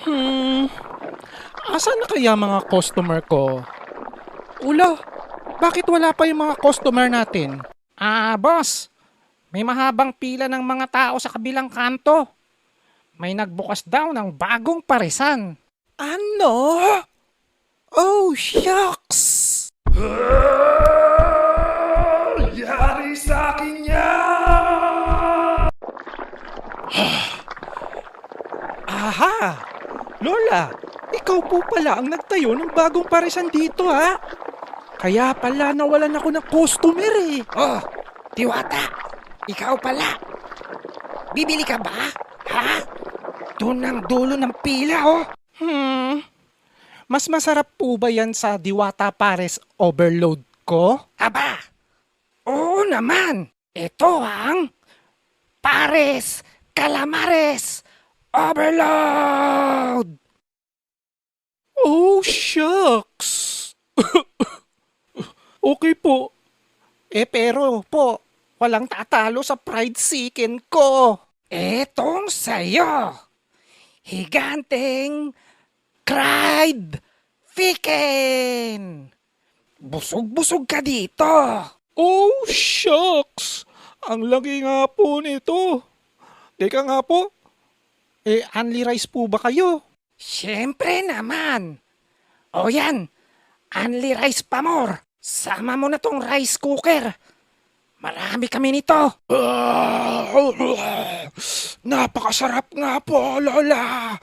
Hmm, asan na kaya mga customer ko? Ula, bakit wala pa yung mga customer natin? Boss, may mahabang pila ng mga tao sa kabilang kanto. May nagbukas daw ng bagong parisan. Ano? Oh, shucks! Yari sa akin yan! Aha! Lola, ikaw po pala ang nagtayo ng bagong parisan dito, ha? Kaya pala nawalan ako ng customer eh. Oh, Diwata, ikaw pala. Bibili ka ba? Ha? Doon ang dulo ng pila, oh. Mas masarap po ba yan sa Diwata Pares Overload ko? Aba, oo naman. Ito ang Pares Calamares Overload! Oh, shucks! Okay po. Pero po, walang tatalo sa fried chicken ko. Etong sa'yo, higanteng cried chicken. Busog-busog ka dito. Oh, shucks! Ang laki nga po nito. Teka nga po, only rice po ba kayo? Siyempre naman. O yan, only rice pa more. Sama mo na tong rice cooker. Marami kami nito. Napakasarap nga po, Lola.